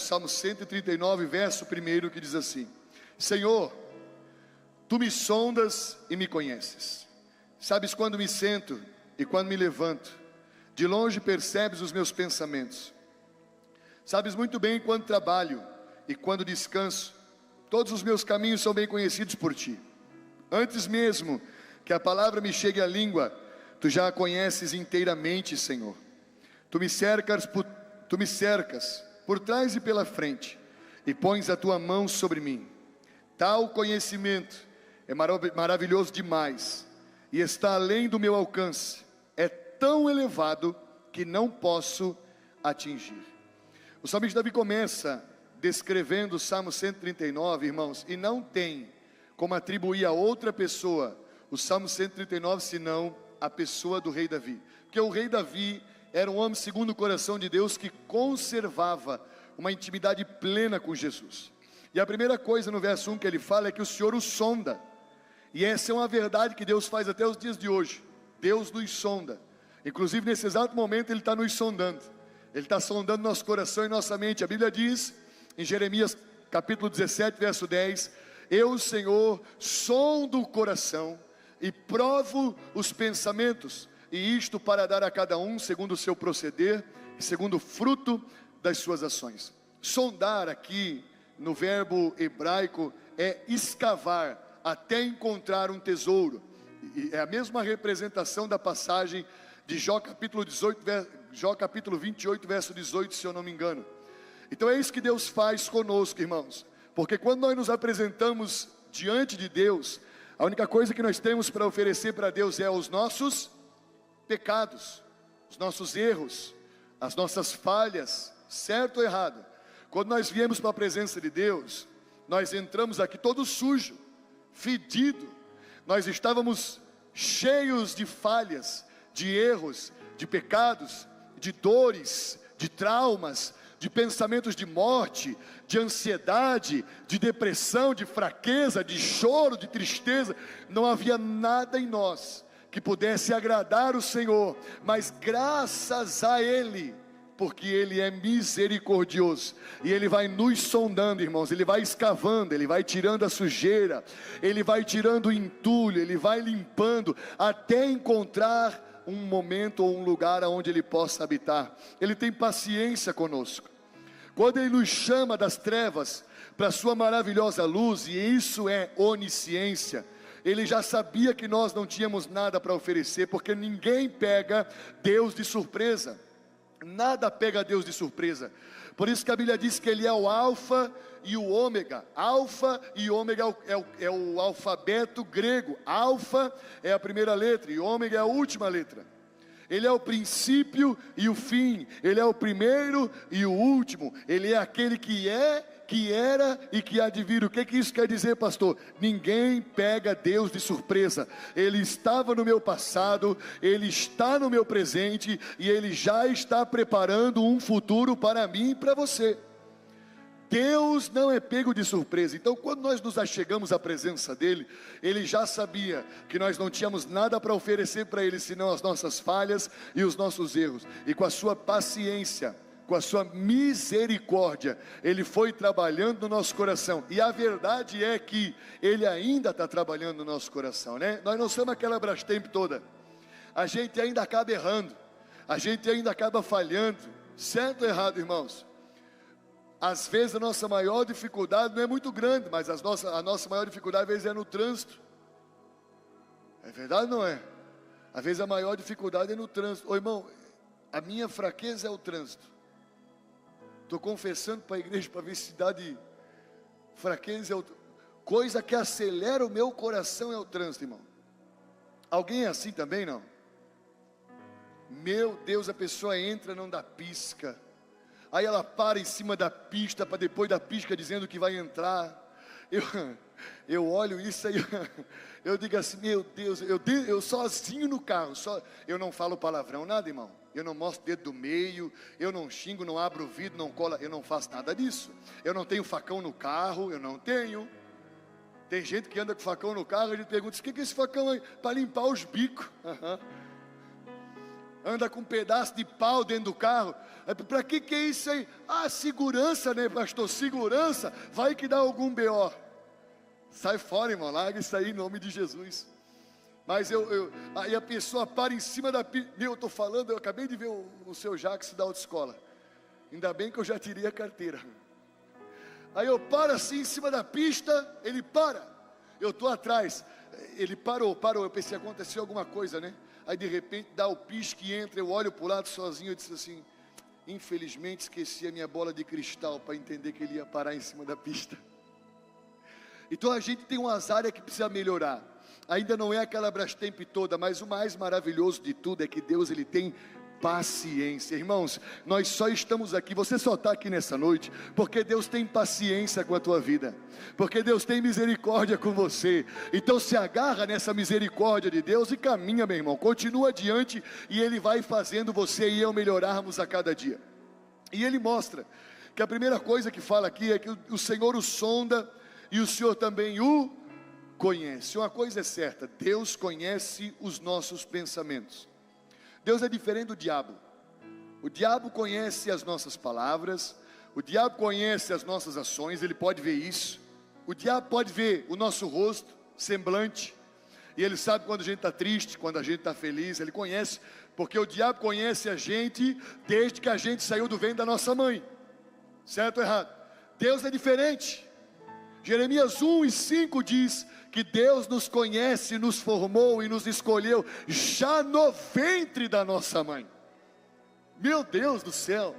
Salmo 139, verso 1, que diz assim: Senhor, Tu me sondas e me conheces. Sabes quando me sento e quando me levanto. De longe percebes os meus pensamentos. Sabes muito bem quando trabalho e quando descanso. Todos os meus caminhos são bem conhecidos por Ti. Antes mesmo que a palavra me chegue à língua, Tu já a conheces inteiramente, Senhor. Tu me cercas por trás e pela frente, e pões a Tua mão sobre mim. Tal conhecimento é maravilhoso demais, e está além do meu alcance. É tão elevado que não posso atingir. O salmista Davi começa descrevendo o Salmo 139, irmãos, e não tem como atribuir a outra pessoa o Salmo 139, senão a pessoa do rei Davi. Porque o rei Davi era um homem segundo o coração de Deus, que conservava uma intimidade plena com Jesus. E a primeira coisa no verso 1 que ele fala é que o Senhor o sonda. E essa é uma verdade que Deus faz até os dias de hoje. Deus nos sonda. Inclusive nesse exato momento Ele está nos sondando. Ele está sondando nosso coração e nossa mente. A Bíblia diz em Jeremias capítulo 17, verso 10: Eu, Senhor, sondo o coração e provo os pensamentos, e isto para dar a cada um segundo o seu proceder e segundo o fruto das suas ações. Sondar aqui no verbo hebraico é escavar até encontrar um tesouro. E é a mesma representação da passagem de Jó capítulo 28, verso 18, se eu não me engano. Então é isso que Deus faz conosco, irmãos. Porque quando nós nos apresentamos diante de Deus, a única coisa que nós temos para oferecer para Deus é os nossos pecados, os nossos erros, as nossas falhas, certo ou errado. Quando nós viemos para a presença de Deus, nós entramos aqui todo sujo, fedido. Nós estávamos cheios de falhas, de erros, de pecados, de dores, de traumas, de pensamentos de morte, de ansiedade, de depressão, de fraqueza, de choro, de tristeza. Não havia nada em nós que pudesse agradar o Senhor, mas graças a Ele, porque Ele é misericordioso, e Ele vai nos sondando, irmãos. Ele vai escavando, Ele vai tirando a sujeira, Ele vai tirando o entulho, Ele vai limpando, até encontrar um momento ou um lugar onde Ele possa habitar. Ele tem paciência conosco. Quando Ele nos chama das trevas para a sua maravilhosa luz, e isso é onisciência, Ele já sabia que nós não tínhamos nada para oferecer, porque ninguém pega Deus de surpresa. Nada pega Deus de surpresa. Por isso que a Bíblia diz que Ele é o alfa e o ômega. Alfa e ômega é o alfabeto grego. Alfa é a primeira letra e ômega é a última letra. Ele é o princípio e o fim. Ele é o primeiro e o último. Ele é aquele que é, que era e que há de vir. O que isso quer dizer, pastor? Ninguém pega Deus de surpresa. Ele estava no meu passado, Ele está no meu presente, e Ele já está preparando um futuro para mim e para você. Deus não é pego de surpresa. Então quando nós nos achegamos à presença dEle, Ele já sabia que nós não tínhamos nada para oferecer para Ele, senão as nossas falhas e os nossos erros. E com a sua paciência, com a sua misericórdia, Ele foi trabalhando no nosso coração. E a verdade é que Ele ainda está trabalhando no nosso coração, né? Nós não somos aquela Brastemp toda. A gente ainda acaba errando, a gente ainda acaba falhando. Certo ou errado, irmãos? Às vezes a nossa maior dificuldade não é muito grande, mas a nossa maior dificuldade às vezes é no trânsito. É verdade ou não é? Às vezes a maior dificuldade é no trânsito. Ô irmão, a minha fraqueza é o trânsito. Estou confessando para a igreja para ver se dá de fraqueza. Coisa que acelera o meu coração é o trânsito, irmão. Alguém é assim também, não? Meu Deus, a pessoa entra, não dá pisca. Aí ela para em cima da pista, para depois da pista dizendo que vai entrar. Eu olho isso aí, eu digo assim, meu Deus, eu sozinho no carro, eu não falo palavrão, nada, irmão. Eu não mostro o dedo do meio, eu não xingo, não abro o vidro, não cola, eu não faço nada disso. Eu não tenho facão no carro, eu não tenho. Tem gente que anda com facão no carro, a gente pergunta, o que é esse facão aí? Para limpar os bicos. anda com um pedaço de pau dentro do carro. Para que é isso aí? Ah, segurança, né, pastor? Segurança, vai que dá algum BO. Sai fora, irmão, larga isso aí em nome de Jesus. Mas aí a pessoa para em cima da pista. Eu estou falando, eu acabei de ver o seu Jacques da autoescola. Ainda bem que eu já tirei a carteira. Aí eu paro assim em cima da pista, ele para. Eu estou atrás. Ele parou. Eu pensei, aconteceu alguma coisa, né? Aí de repente dá o pisque e entra, eu olho para o lado sozinho, eu disse assim, infelizmente esqueci a minha bola de cristal para entender que ele ia parar em cima da pista. Então a gente tem umas áreas que precisa melhorar. Ainda não é aquela Brastemp toda, mas o mais maravilhoso de tudo é que Deus, Ele tem paciência. Irmãos, nós só estamos aqui, você só está aqui nessa noite, porque Deus tem paciência com a tua vida, porque Deus tem misericórdia com você. Então se agarra nessa misericórdia de Deus e caminha, meu irmão, continua adiante, e Ele vai fazendo você e eu melhorarmos a cada dia. E Ele mostra que a primeira coisa que fala aqui é que o Senhor o sonda, e o Senhor também o conhece. Uma coisa é certa, Deus conhece os nossos pensamentos. Deus é diferente do diabo. O diabo conhece as nossas palavras, o diabo conhece as nossas ações, ele pode ver isso. O diabo pode ver o nosso rosto, semblante, e ele sabe quando a gente está triste, quando a gente está feliz, ele conhece, porque o diabo conhece a gente desde que a gente saiu do ventre da nossa mãe. Certo ou errado? Deus é diferente. Jeremias 1:5 diz que Deus nos conhece, nos formou e nos escolheu já no ventre da nossa mãe. Meu Deus do céu,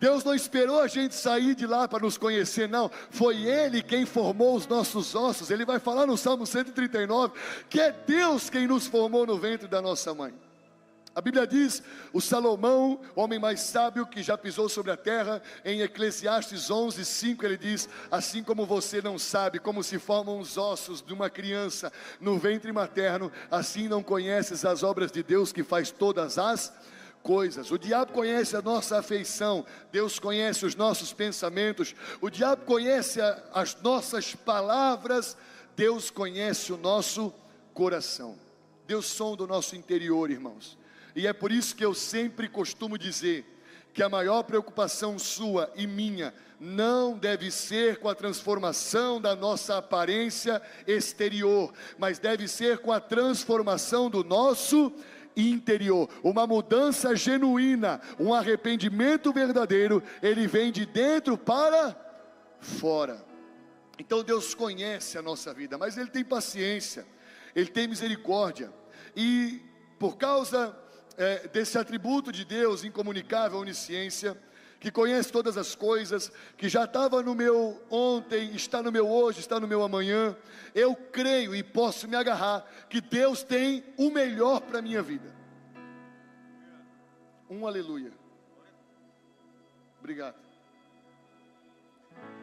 Deus não esperou a gente sair de lá para nos conhecer, não, foi Ele quem formou os nossos ossos. Ele vai falar no Salmo 139, que é Deus quem nos formou no ventre da nossa mãe. A Bíblia diz, o Salomão, homem mais sábio que já pisou sobre a terra, em Eclesiastes 11:5, ele diz, assim como você não sabe como se formam os ossos de uma criança no ventre materno, assim não conheces as obras de Deus que faz todas as coisas. O diabo conhece a nossa afeição, Deus conhece os nossos pensamentos, o diabo conhece as nossas palavras, Deus conhece o nosso coração. Deus sonda o nosso interior, irmãos. E é por isso que eu sempre costumo dizer que a maior preocupação sua e minha não deve ser com a transformação da nossa aparência exterior, mas deve ser com a transformação do nosso interior. Uma mudança genuína, um arrependimento verdadeiro, ele vem de dentro para fora. Então Deus conhece a nossa vida, mas Ele tem paciência, Ele tem misericórdia, e por causa desse atributo de Deus incomunicável, a onisciência, que conhece todas as coisas, que já estava no meu ontem, está no meu hoje, está no meu amanhã, eu creio e posso me agarrar que Deus tem o melhor para a minha vida. Aleluia. Obrigado.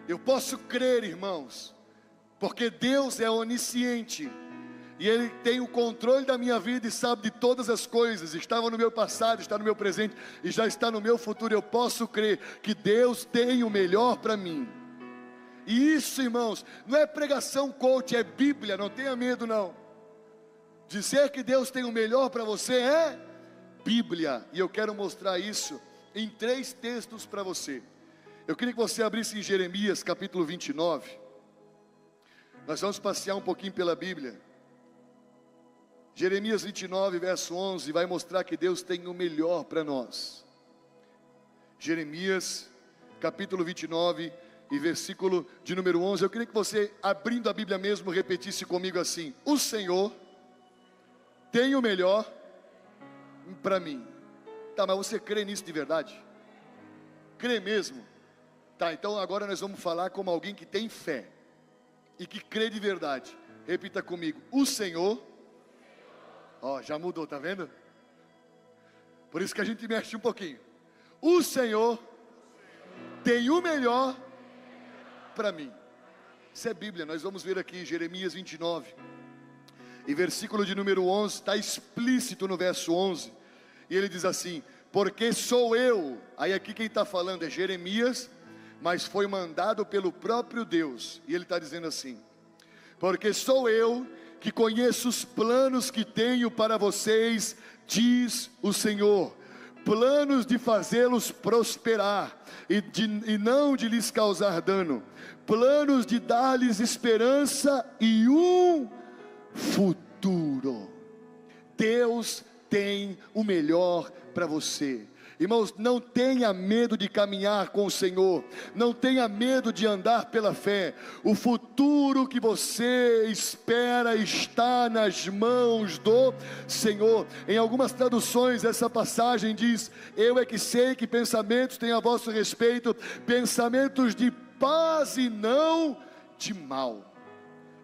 Eu posso crer, irmãos, porque Deus é onisciente, e Ele tem o controle da minha vida e sabe de todas as coisas. Estava no meu passado, está no meu presente e já está no meu futuro. Eu posso crer que Deus tem o melhor para mim. E isso, irmãos, não é pregação coach, é Bíblia, não tenha medo não. Dizer que Deus tem o melhor para você é Bíblia. E eu quero mostrar isso em 3 textos para você. Eu queria que você abrisse em Jeremias capítulo 29. Nós vamos passear um pouquinho pela Bíblia. Jeremias 29, verso 11, vai mostrar que Deus tem o melhor para nós. Jeremias, capítulo 29, e versículo de número 11. Eu queria que você, abrindo a Bíblia mesmo, repetisse comigo assim: o Senhor tem o melhor para mim. Tá, mas você crê nisso de verdade? Crê mesmo? Tá, então agora nós vamos falar como alguém que tem fé e que crê de verdade. Repita comigo: o Senhor... já mudou, tá vendo? Por isso que a gente mexe um pouquinho. O Senhor tem o melhor para mim. Isso é Bíblia. Nós vamos ver aqui Jeremias 29 e versículo de número 11, está explícito no verso 11, e ele diz assim: porque sou eu. Aí aqui quem está falando é Jeremias, mas foi mandado pelo próprio Deus, e ele está dizendo assim: porque sou eu que conheço os planos que tenho para vocês, diz o Senhor, planos de fazê-los prosperar e não de lhes causar dano, planos de dar-lhes esperança e um futuro. Deus tem o melhor para você. Irmãos, não tenha medo de caminhar com o Senhor, não tenha medo de andar pela fé. O futuro que você espera está nas mãos do Senhor. Em algumas traduções essa passagem diz: eu é que sei que pensamentos têm a vosso respeito, pensamentos de paz e não de mal.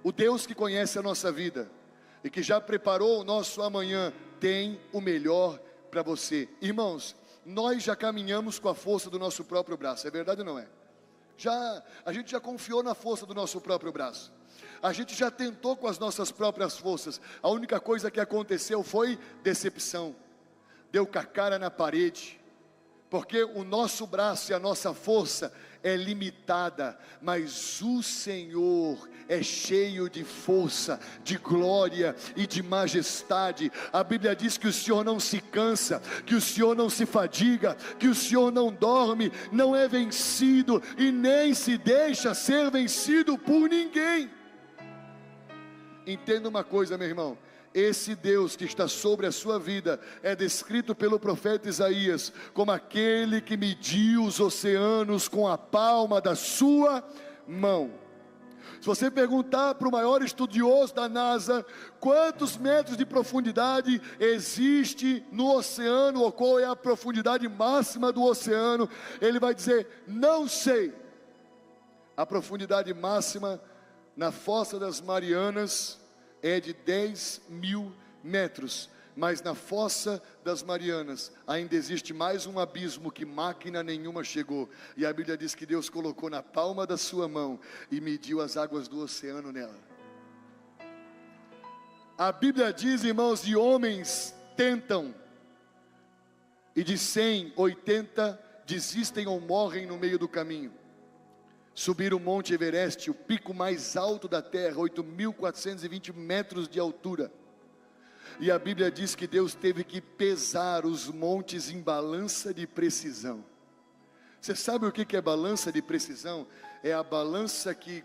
O Deus que conhece a nossa vida e que já preparou o nosso amanhã tem o melhor para você. Irmãos, nós já caminhamos com a força do nosso próprio braço, é verdade ou não é? A gente já confiou na força do nosso próprio braço, a gente já tentou com as nossas próprias forças. A única coisa que aconteceu foi decepção, deu com a cara na parede, porque o nosso braço e a nossa força é limitada, mas o Senhor é cheio de força, de glória e de majestade. A Bíblia diz que o Senhor não se cansa, que o Senhor não se fadiga, que o Senhor não dorme, não é vencido e nem se deixa ser vencido por ninguém. Entenda uma coisa, meu irmão, esse Deus que está sobre a sua vida é descrito pelo profeta Isaías como aquele que mediu os oceanos com a palma da sua mão. Se você perguntar para o maior estudioso da NASA quantos metros de profundidade existe no oceano, ou qual é a profundidade máxima do oceano, ele vai dizer: não sei. A profundidade máxima na Fossa das Marianas é de 10.000 metros, mas na Fossa das Marianas ainda existe mais um abismo que máquina nenhuma chegou, e a Bíblia diz que Deus colocou na palma da sua mão e mediu as águas do oceano nela. A Bíblia diz, irmãos, de homens tentam, e de 100, 80 desistem ou morrem no meio do caminho. Subir o Monte Everest, o pico mais alto da terra, 8.420 metros de altura. E a Bíblia diz que Deus teve que pesar os montes em balança de precisão. Você sabe o que é balança de precisão? É a balança que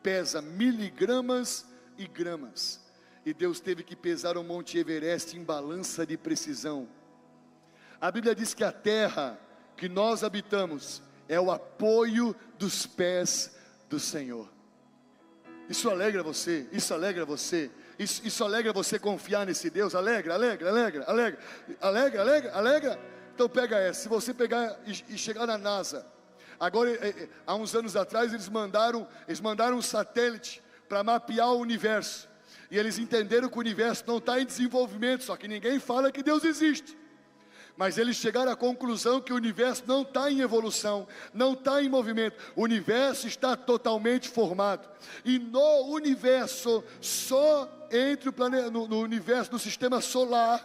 pesa miligramas e gramas. E Deus teve que pesar o Monte Everest em balança de precisão. A Bíblia diz que a terra que nós habitamos é o apoio dos pés do Senhor. Isso alegra você, isso alegra você, isso alegra você confiar nesse Deus. Alegra. Então pega essa, se você pegar e chegar na NASA, agora há uns anos atrás eles mandaram um satélite para mapear o universo, e eles entenderam que o universo não está em desenvolvimento, só que ninguém fala que Deus existe. Mas eles chegaram à conclusão que o universo não está em evolução, não está em movimento, o universo está totalmente formado. E no universo, só entre o planeta, no universo, no sistema solar,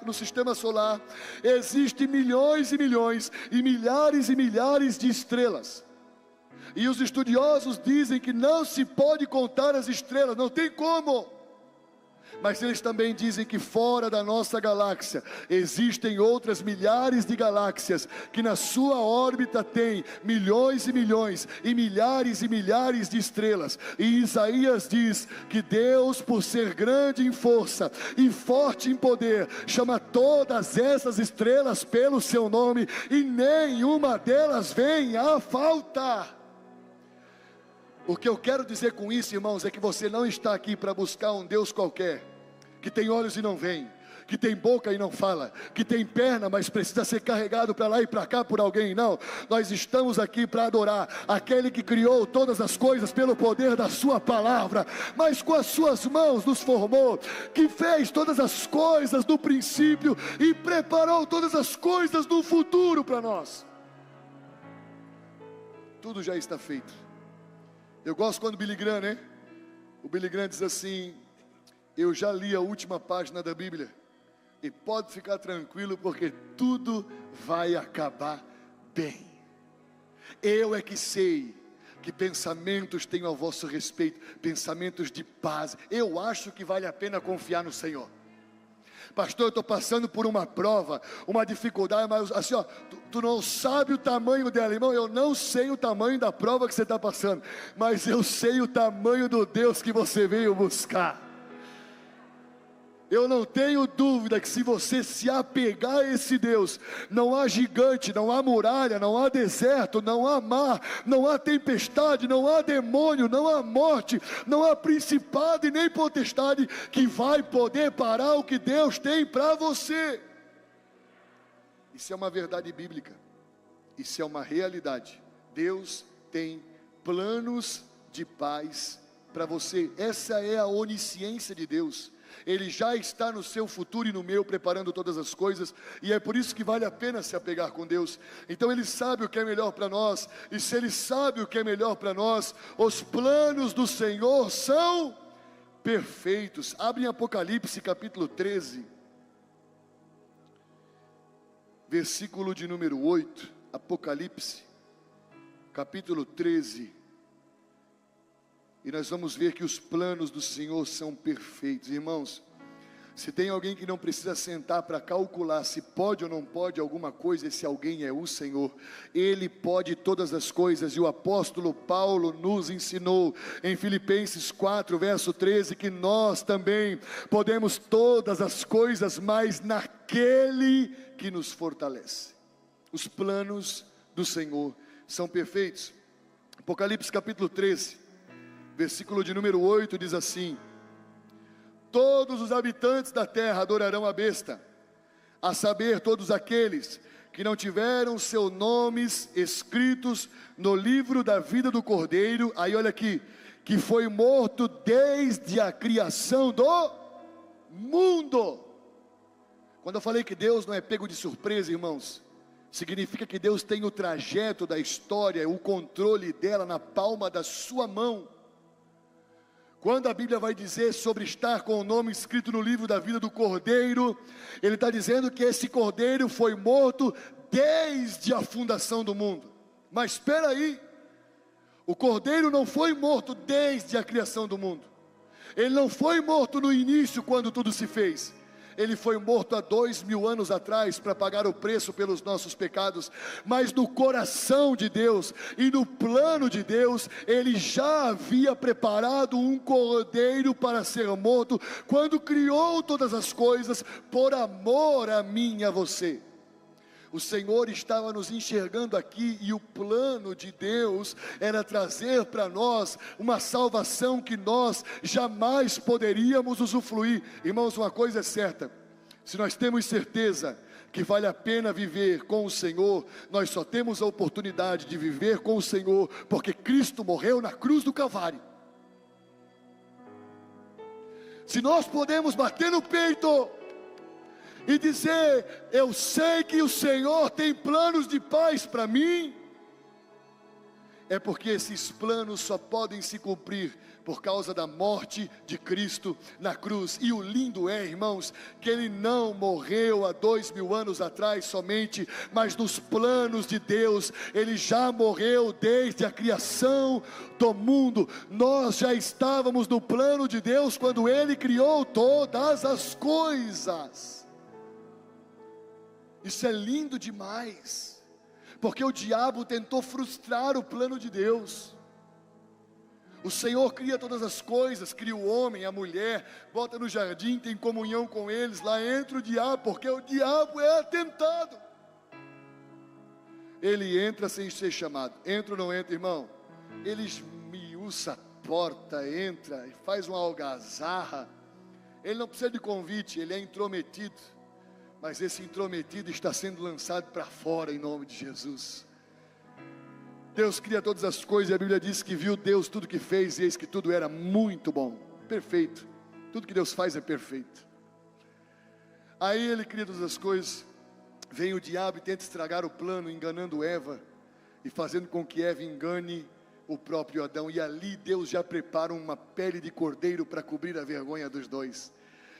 existem milhões e milhões, e milhares de estrelas. E os estudiosos dizem que não se pode contar as estrelas, não tem como. Mas eles também dizem que fora da nossa galáxia existem outras milhares de galáxias que na sua órbita tem milhões e milhões e milhares de estrelas. E Isaías diz que Deus, por ser grande em força e forte em poder, chama todas essas estrelas pelo seu nome, e nenhuma delas vem a faltar. O que eu quero dizer com isso, irmãos, é que você não está aqui para buscar um Deus qualquer, que tem olhos e não vê, que tem boca e não fala, que tem perna, mas precisa ser carregado para lá e para cá por alguém. Não, nós estamos aqui para adorar aquele que criou todas as coisas pelo poder da sua palavra, mas com as suas mãos nos formou, que fez todas as coisas no princípio e preparou todas as coisas no futuro para nós. Tudo já está feito. Eu gosto quando o Billy Graham, né? O Billy Graham diz assim: eu já li a última página da Bíblia, e pode ficar tranquilo, porque tudo vai acabar bem. Eu é que sei que pensamentos tenho a vosso respeito, pensamentos de paz. Eu acho que vale a pena confiar no Senhor. Pastor, eu estou passando por uma prova, uma dificuldade, mas assim, ó, tu não sabe o tamanho dela, irmão. Eu não sei o tamanho da prova que você está passando, mas eu sei o tamanho do Deus que você veio buscar. Eu não tenho dúvida que se você se apegar a esse Deus, não há gigante, não há muralha, não há deserto, não há mar, não há tempestade, não há demônio, não há morte, não há principado e nem potestade que vai poder parar o que Deus tem para você. Isso é uma verdade bíblica, isso é uma realidade. Deus tem planos de paz para você. Essa é a onisciência de Deus. Ele já está no seu futuro e no meu, preparando todas as coisas, e é por isso que vale a pena se apegar com Deus. Então Ele sabe o que é melhor para nós, e se Ele sabe o que é melhor para nós, os planos do Senhor são perfeitos. Abre em Apocalipse capítulo 13, versículo de número 8, Apocalipse, capítulo 13, e nós vamos ver que os planos do Senhor são perfeitos. Irmãos, se tem alguém que não precisa sentar para calcular se pode ou não pode alguma coisa, esse alguém é o Senhor. Ele pode todas as coisas, e o apóstolo Paulo nos ensinou em Filipenses 4, verso 13, que nós também podemos todas as coisas, mas naquele que nos fortalece. Os planos do Senhor são perfeitos. Apocalipse capítulo 13, versículo de número 8 diz assim: todos os habitantes da terra adorarão a besta, a saber, todos aqueles que não tiveram seus nomes escritos no livro da vida do Cordeiro. Aí olha aqui, que foi morto desde a criação do mundo. Quando eu falei que Deus não é pego de surpresa, irmãos, significa que Deus tem o trajeto da história, o controle dela na palma da sua mão. Quando a Bíblia vai dizer sobre estar com o nome escrito no livro da vida do Cordeiro, ele está dizendo que esse Cordeiro foi morto desde a fundação do mundo. Mas espera aí, o Cordeiro não foi morto desde a criação do mundo. Ele não foi morto no início, quando tudo se fez. Ele foi morto há 2000 anos atrás para pagar o preço pelos nossos pecados, mas no coração de Deus e no plano de Deus, Ele já havia preparado um cordeiro para ser morto, quando criou todas as coisas, por amor a mim e a você. O Senhor estava nos enxergando aqui, e o plano de Deus era trazer para nós uma salvação que nós jamais poderíamos usufruir. Irmãos, uma coisa é certa: se nós temos certeza que vale a pena viver com o Senhor, nós só temos a oportunidade de viver com o Senhor porque Cristo morreu na cruz do Calvário. Se nós podemos bater no peito e dizer: eu sei que o Senhor tem planos de paz para mim, é porque esses planos só podem se cumprir por causa da morte de Cristo na cruz. E o lindo é, irmãos, que Ele não morreu há 2000 anos atrás somente, mas nos planos de Deus, Ele já morreu desde a criação do mundo. Nós já estávamos no plano de Deus quando Ele criou todas as coisas. Isso é lindo demais, porque o diabo tentou frustrar o plano de Deus. O Senhor cria todas as coisas, cria o homem, a mulher, bota no jardim, tem comunhão com eles. Lá entra o diabo, porque o diabo é tentado. Ele entra sem ser chamado. Entra ou não entra, irmão? Ele esmiuça a porta, entra e faz uma algazarra. Ele não precisa de convite, ele é intrometido. Mas esse intrometido está sendo lançado para fora em nome de Jesus. Deus cria todas as coisas, e a Bíblia diz que viu Deus tudo que fez, e eis que tudo era muito bom, perfeito. Tudo que Deus faz é perfeito. Aí Ele cria todas as coisas, vem o diabo e tenta estragar o plano, enganando Eva, e fazendo com que Eva engane o próprio Adão. E ali Deus já prepara uma pele de cordeiro para cobrir a vergonha dos dois,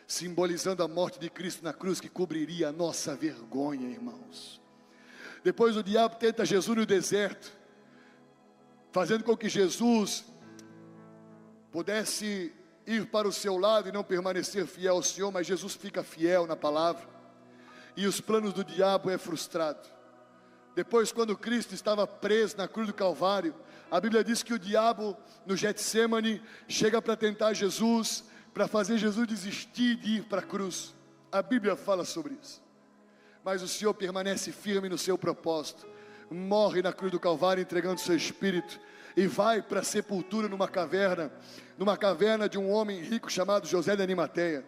simbolizando a morte de Cristo na cruz, que cobriria a nossa vergonha, irmãos. Depois o diabo tenta Jesus no deserto, fazendo com que Jesus pudesse ir para o seu lado e não permanecer fiel ao Senhor, mas Jesus fica fiel na palavra, e os planos do diabo é frustrado. Depois, quando Cristo estava preso na cruz do Calvário, a Bíblia diz que o diabo no Getsemane chega para tentar Jesus, para fazer Jesus desistir de ir para a cruz. A Bíblia fala sobre isso, mas o Senhor permanece firme no seu propósito, morre na cruz do Calvário entregando seu espírito, e vai para a sepultura numa caverna de um homem rico chamado José de Arimateia.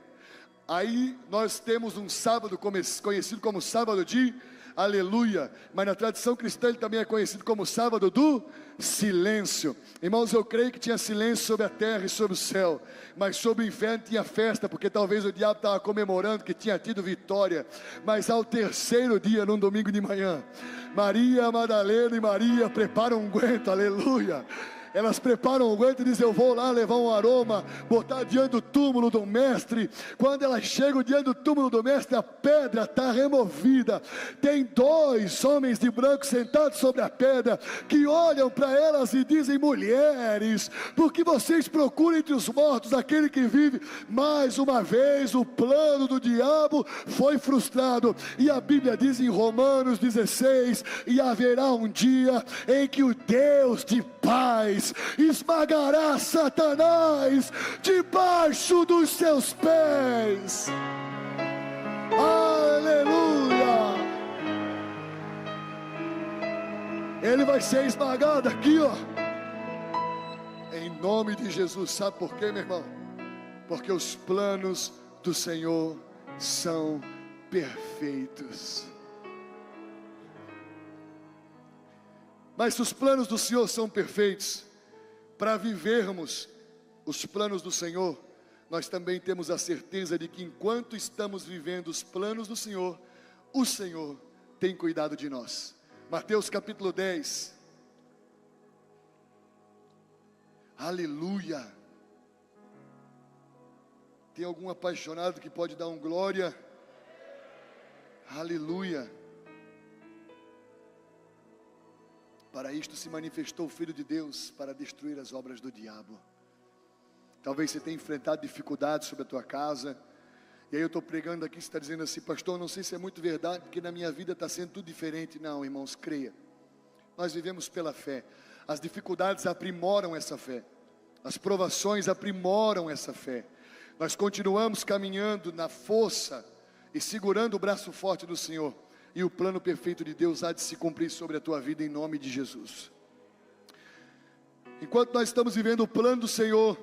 Aí nós temos um sábado conhecido como sábado de Aleluia, mas na tradição cristã ele também é conhecido como sábado do silêncio. Irmãos, eu creio que tinha silêncio sobre a terra e sobre o céu, mas sobre o inferno tinha festa, porque talvez o diabo estava comemorando que tinha tido vitória. Mas ao terceiro dia, num domingo de manhã, Maria Madalena e Maria preparam um unguento, aleluia. Elas preparam o unguento e dizem: eu vou lá levar um aroma, botar diante do túmulo do mestre. Quando elas chegam diante do túmulo do mestre, a pedra está removida. Tem 2 homens de branco sentados sobre a pedra, que olham para elas e dizem: mulheres, por que vocês procuram entre os mortos aquele que vive? Mais uma vez o plano do diabo foi frustrado. E a Bíblia diz em Romanos 16: e haverá um dia em que o Deus de paz esmagará Satanás debaixo dos seus pés. Aleluia! Ele vai ser esmagado aqui, ó, em nome de Jesus. Sabe por quê, meu irmão? Porque os planos do Senhor são perfeitos. Mas se os planos do Senhor são perfeitos, para vivermos os planos do Senhor, nós também temos a certeza de que enquanto estamos vivendo os planos do Senhor, o Senhor tem cuidado de nós. Mateus capítulo 10. Aleluia. Tem algum apaixonado que pode dar um glória? Aleluia. Para isto se manifestou o Filho de Deus, para destruir as obras do diabo. Talvez você tenha enfrentado dificuldades sobre a tua casa, e aí eu estou pregando aqui, você está dizendo assim: pastor, não sei se é muito verdade, porque na minha vida está sendo tudo diferente. Não, irmãos, creia, nós vivemos pela fé. As dificuldades aprimoram essa fé, as provações aprimoram essa fé. Nós continuamos caminhando na força e segurando o braço forte do Senhor, e o plano perfeito de Deus há de se cumprir sobre a tua vida em nome de Jesus. Enquanto nós estamos vivendo o plano do Senhor,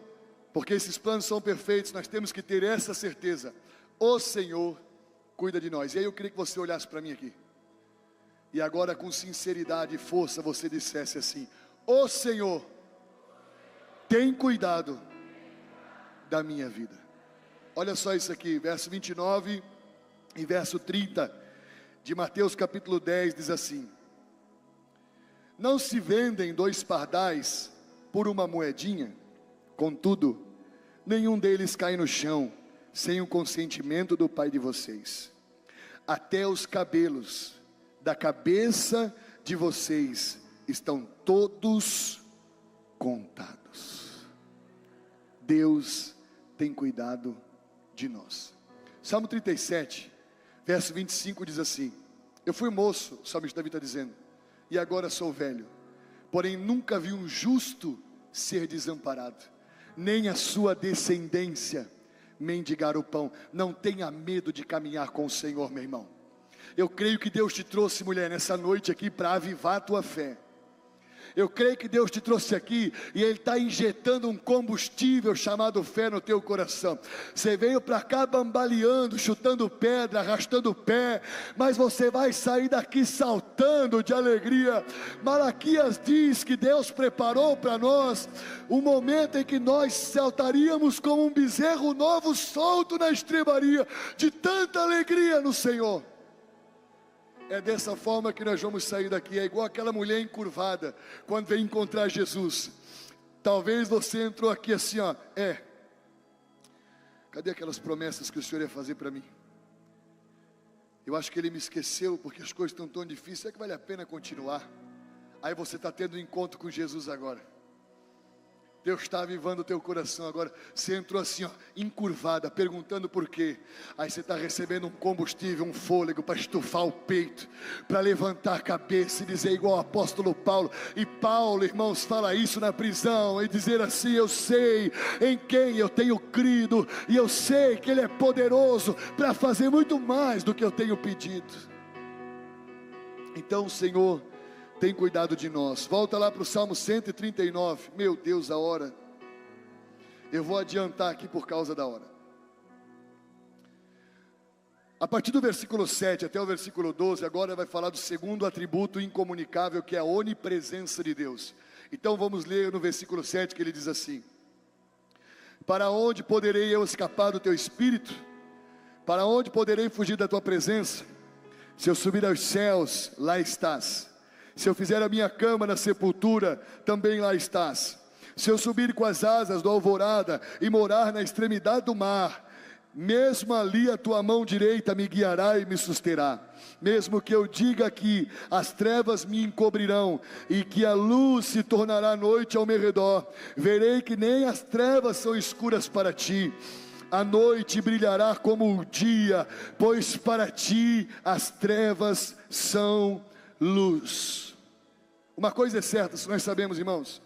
porque esses planos são perfeitos, nós temos que ter essa certeza: o Senhor cuida de nós. E aí eu queria que você olhasse para mim aqui, e agora com sinceridade e força você dissesse assim: o Senhor tem cuidado da minha vida. Olha só isso aqui, verso 29 e verso 30 de Mateus capítulo 10, diz assim: não se vendem 2 pardais por uma moedinha, contudo, nenhum deles cai no chão, sem o consentimento do Pai de vocês. Até os cabelos da cabeça de vocês estão todos contados. Deus tem cuidado de nós. Salmo 37, verso 25 diz assim: eu fui moço, o salmista Davi está dizendo, e agora sou velho, porém nunca vi um justo ser desamparado, nem a sua descendência mendigar o pão. Não tenha medo de caminhar com o Senhor, meu irmão. Eu creio que Deus te trouxe, mulher, nessa noite aqui para avivar a tua fé. Eu creio que Deus te trouxe aqui e Ele está injetando um combustível chamado fé no teu coração. Você veio para cá bambaleando, chutando pedra, arrastando o pé, mas você vai sair daqui saltando de alegria. Malaquias diz que Deus preparou para nós um momento em que nós saltaríamos como um bezerro novo solto na estrebaria, de tanta alegria no Senhor. É dessa forma que nós vamos sair daqui. É igual aquela mulher encurvada quando veio encontrar Jesus. Talvez você entrou aqui assim, ó. Cadê aquelas promessas que o Senhor ia fazer para mim? Eu acho que Ele me esqueceu, porque as coisas estão tão difíceis. É que vale a pena continuar? Aí você está tendo um encontro com Jesus agora. Deus está avivando o teu coração agora. Você entrou assim, ó, encurvada, perguntando por quê. Aí você está recebendo um combustível, um fôlego para estufar o peito, para levantar a cabeça e dizer igual o apóstolo Paulo. E Paulo, irmãos, fala isso na prisão e dizer assim: eu sei em quem eu tenho crido, e eu sei que Ele é poderoso para fazer muito mais do que eu tenho pedido. Então, Senhor, tem cuidado de nós. Volta lá para o Salmo 139. Meu Deus, a hora. Eu vou adiantar aqui por causa da hora. A partir do versículo 7 até o versículo 12, agora vai falar do segundo atributo incomunicável, que é a onipresença de Deus. Então vamos ler no versículo 7, que ele diz assim: para onde poderei eu escapar do teu espírito? Para onde poderei fugir da tua presença? Se eu subir aos céus, lá estás. Se eu fizer a minha cama na sepultura, também lá estás. Se eu subir com as asas do alvorada e morar na extremidade do mar, mesmo ali a tua mão direita me guiará e me susterá. Mesmo que eu diga que as trevas me encobrirão e que a luz se tornará noite ao meu redor, verei que nem as trevas são escuras para ti. A noite brilhará como o dia, pois para ti as trevas são luz. Uma coisa é certa, se nós sabemos, irmãos,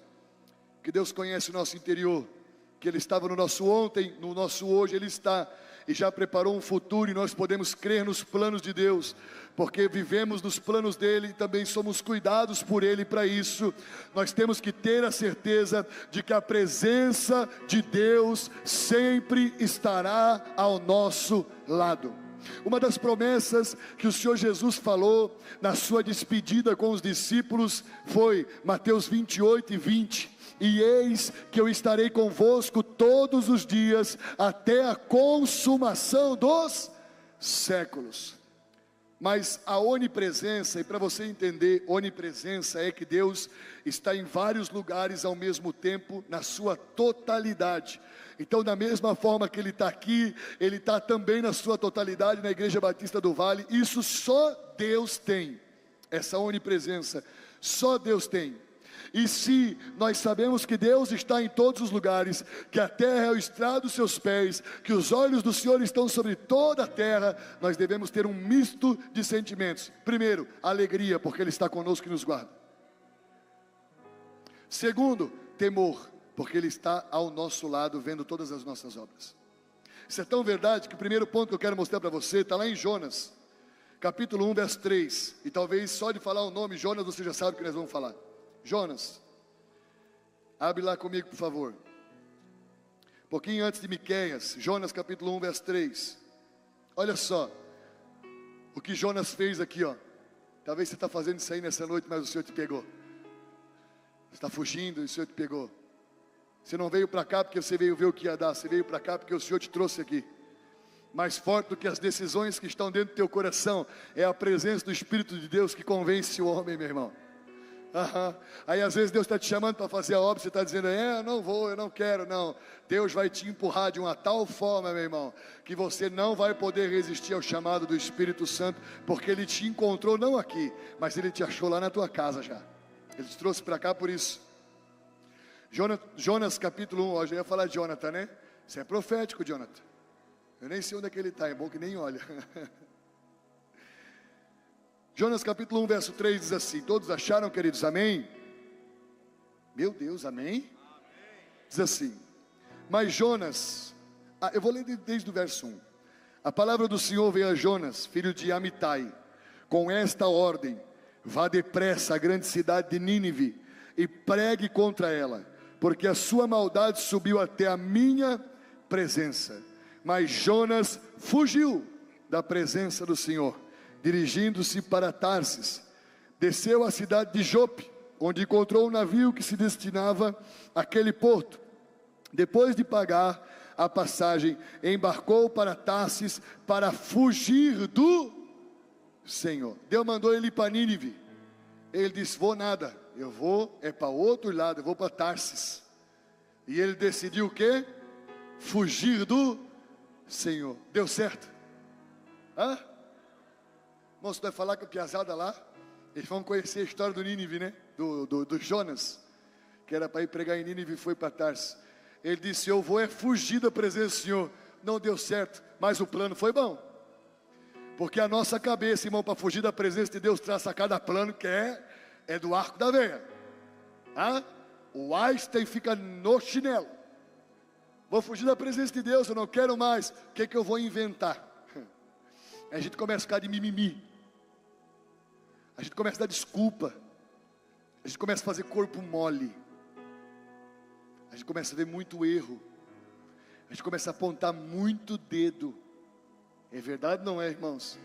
que Deus conhece o nosso interior, que Ele estava no nosso ontem, no nosso hoje Ele está, e já preparou um futuro, e nós podemos crer nos planos de Deus, porque vivemos nos planos dEle, e também somos cuidados por Ele. Para isso, nós temos que ter a certeza de que a presença de Deus sempre estará ao nosso lado. Uma das promessas que o Senhor Jesus falou na sua despedida com os discípulos foi Mateus 28:20: e eis que eu estarei convosco todos os dias até a consumação dos séculos. Mas a onipresença, e para você entender, onipresença é que Deus está em vários lugares ao mesmo tempo, na sua totalidade. Então, da mesma forma que Ele está aqui, Ele está também na sua totalidade na Igreja Batista do Vale. Isso só Deus tem, essa onipresença, só Deus tem. E se nós sabemos que Deus está em todos os lugares, que a terra é o estrado dos seus pés, que os olhos do Senhor estão sobre toda a terra, nós devemos ter um misto de sentimentos. Primeiro, alegria, porque Ele está conosco e nos guarda. Segundo, temor, porque Ele está ao nosso lado, vendo todas as nossas obras. Isso é tão verdade que o primeiro ponto que eu quero mostrar para você está lá em Jonas, capítulo 1, verso 3. E talvez só de falar o nome Jonas você já sabe o que nós vamos falar. Jonas, abre lá comigo, por favor. Um pouquinho antes de Miqueias, Jonas capítulo 1, verso 3. Olha só o que Jonas fez aqui, ó. Talvez você está fazendo isso aí nessa noite, mas o Senhor te pegou. Você está fugindo e o Senhor te pegou. Você não veio para cá porque você veio ver o que ia dar. Você veio para cá porque o Senhor te trouxe aqui. Mais forte do que as decisões que estão dentro do teu coração é a presença do Espírito de Deus que convence o homem, meu irmão. Aí às vezes Deus está te chamando para fazer a obra, você está dizendo, eu não vou, eu não quero, não. Deus vai te empurrar de uma tal forma, meu irmão, que você não vai poder resistir ao chamado do Espírito Santo, porque Ele te encontrou não aqui, mas Ele te achou lá na tua casa já. Ele te trouxe para cá por isso. Jonas capítulo 1, hoje eu ia falar de Jonathan, né? Você é profético, Jonathan. Eu nem sei onde é que ele está, é bom que nem olha. Jonas capítulo 1, verso 3 diz assim: todos acharam, queridos, amém? Meu Deus, amém? Diz assim: mas Jonas, eu vou ler desde o verso 1. A palavra do Senhor veio a Jonas, filho de Amitai, com esta ordem: vá depressa à grande cidade de Nínive e pregue contra ela, porque a sua maldade subiu até a minha presença. Mas Jonas fugiu da presença do Senhor, dirigindo-se para Tarsis. Desceu à cidade de Jope, onde encontrou um navio que se destinava àquele porto. Depois de pagar a passagem, embarcou para Tarsis para fugir do Senhor. Deus mandou ele ir para Nínive. Ele disse: vou nada, eu vou para o outro lado, eu vou para Tarsis. E ele decidiu o quê? Fugir do Senhor. Deu certo? Irmão, você vai falar com a piazada lá, Eles vão conhecer a história do Nínive, né? Do Jonas, que era para ir pregar em Nínive e foi para Tarso. Ele disse: eu vou fugir da presença do Senhor. Não deu certo, mas o plano foi bom. Porque a nossa cabeça, irmão, para fugir da presença de Deus, traça cada plano que é do arco da veia. Ah? O Einstein fica no chinelo. Vou fugir da presença de Deus, eu não quero mais. O que eu vou inventar? A gente começa a ficar de mimimi. A gente começa a dar desculpa. A gente começa a fazer corpo mole. A gente começa a ver muito erro. A gente começa a apontar muito dedo. É verdade, não é, irmãos?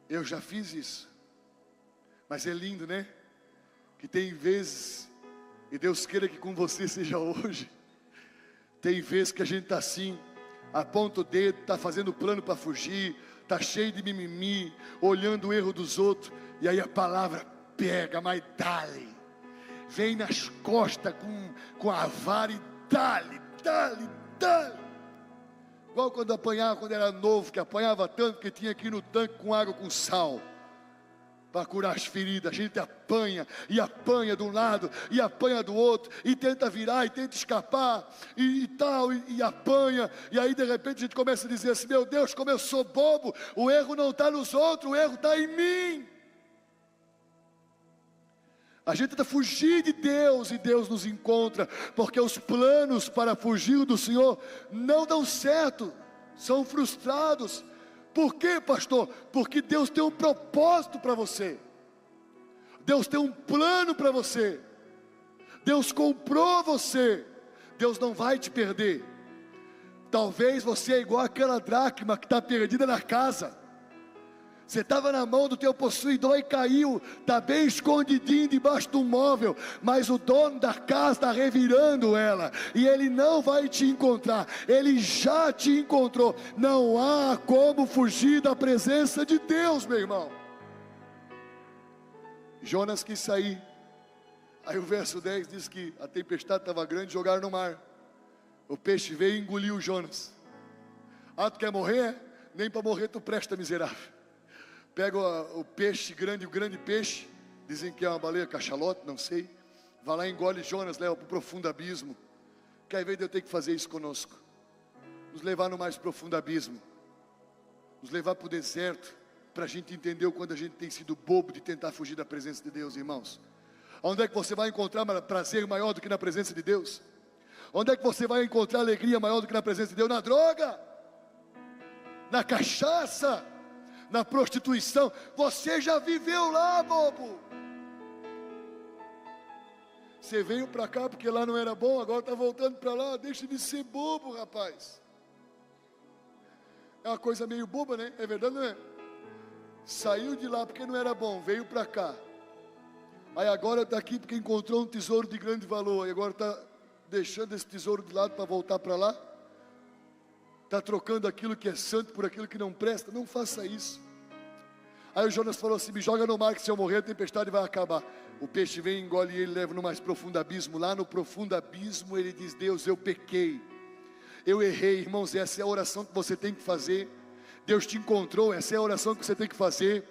Eu já fiz isso. Mas é lindo, né? Que tem vezes, e Deus queira que com você seja hoje, tem vezes que a gente está assim, aponta o dedo, está fazendo plano para fugir, está cheio de mimimi, olhando o erro dos outros, e aí a palavra pega, mas dá-lhe, vem nas costas com a vara e dá-lhe. Igual quando apanhava, quando era novo, que apanhava tanto que tinha que ir no tanque com água com sal, para curar as feridas. A gente apanha, e apanha de um lado, e apanha do outro, e tenta virar, e tenta escapar, e tal, e apanha, e aí de repente a gente começa a dizer assim: meu Deus, como eu sou bobo, o erro não está nos outros, o erro está em mim. A gente tenta fugir de Deus, e Deus nos encontra, porque os planos para fugir do Senhor não dão certo, são frustrados. Por quê, pastor? Porque Deus tem um propósito para você. Deus tem um plano para você. Deus comprou você. Deus não vai te perder. Talvez você é igual aquela dracma que está perdida na casa. Você estava na mão do teu possuidor e caiu, está bem escondidinho debaixo do móvel, mas o dono da casa está revirando ela, e ele não vai te encontrar, ele já te encontrou. Não há como fugir da presença de Deus, meu irmão. Jonas quis sair, aí o verso 10 diz que a tempestade estava grande, jogaram no mar, o peixe veio e engoliu Jonas. Ah, tu quer morrer? Nem para morrer tu presta, miserável. Pega o peixe grande, o grande peixe, dizem que é uma baleia cachalote, não sei, vai lá e engole Jonas, leva para o profundo abismo. Que ao invés de eu ter que fazer isso conosco, nos levar no mais profundo abismo, nos levar para o deserto, para a gente entender o quanto a gente tem sido bobo de tentar fugir da presença de Deus, irmãos. Onde é que você vai encontrar prazer maior do que na presença de Deus? Onde é que você vai encontrar alegria maior do que na presença de Deus? Na droga, na cachaça, na prostituição. Você já viveu lá, bobo. Você veio para cá porque lá não era bom, agora está voltando para lá. Deixa de ser bobo, rapaz. É uma coisa meio boba, né? É verdade, não é? Saiu de lá porque não era bom, veio para cá. Aí agora está aqui porque encontrou um tesouro de grande valor. E agora está deixando esse tesouro de lado para voltar para lá. Está trocando aquilo que é santo por aquilo que não presta. Não faça isso. Aí o Jonas falou assim: me joga no mar que se eu morrer a tempestade vai acabar. O peixe vem, engole ele, leva no mais profundo abismo. Lá no profundo abismo ele diz: Deus, eu pequei, eu errei. Irmãos, essa é a oração que você tem que fazer. Deus te encontrou, essa é a oração que você tem que fazer.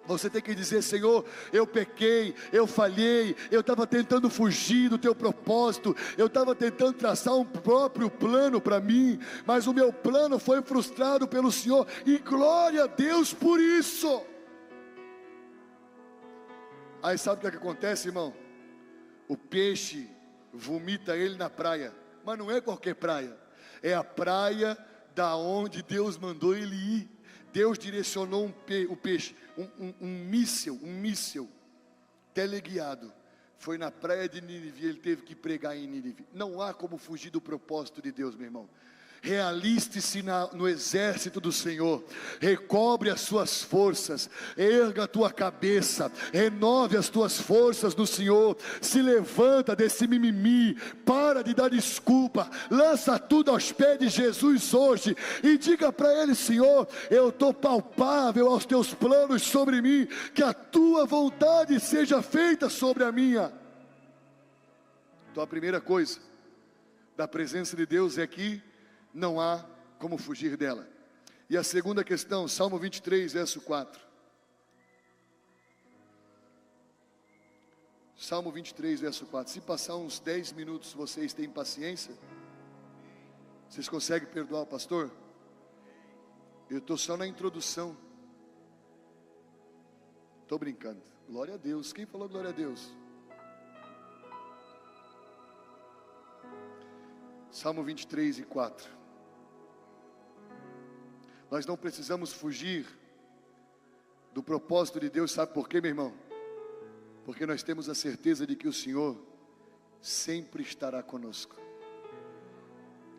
Você tem que dizer: Senhor, eu pequei, eu falhei, eu estava tentando fugir do teu propósito, eu estava tentando traçar um próprio plano para mim, mas o meu plano foi frustrado pelo Senhor, e glória a Deus por isso. Aí sabe o que acontece, irmão? O peixe vomita ele na praia, mas não é qualquer praia, é a praia da onde Deus mandou ele ir. Deus direcionou o peixe, um míssil teleguiado, foi na praia de Nínive, ele teve que pregar em Nínive. Não há como fugir do propósito de Deus, meu irmão. Realiste-se no exército do Senhor, recobre as suas forças, erga a tua cabeça, renove as tuas forças no Senhor, se levanta desse mimimi, para de dar desculpa, lança tudo aos pés de Jesus hoje, e diga para Ele: Senhor, eu estou palpável aos teus planos sobre mim, que a tua vontade seja feita sobre a minha. Então a primeira coisa da presença de Deus é que não há como fugir dela. E a segunda questão, Salmo 23, verso 4. Salmo 23, verso 4. Se passar uns 10 minutos, vocês têm paciência? Vocês conseguem perdoar o pastor? Eu estou só na introdução. Estou brincando. Glória a Deus. Quem falou glória a Deus? Salmo 23 e 4. Nós não precisamos fugir do propósito de Deus, sabe por quê, meu irmão? Porque nós temos a certeza de que o Senhor sempre estará conosco.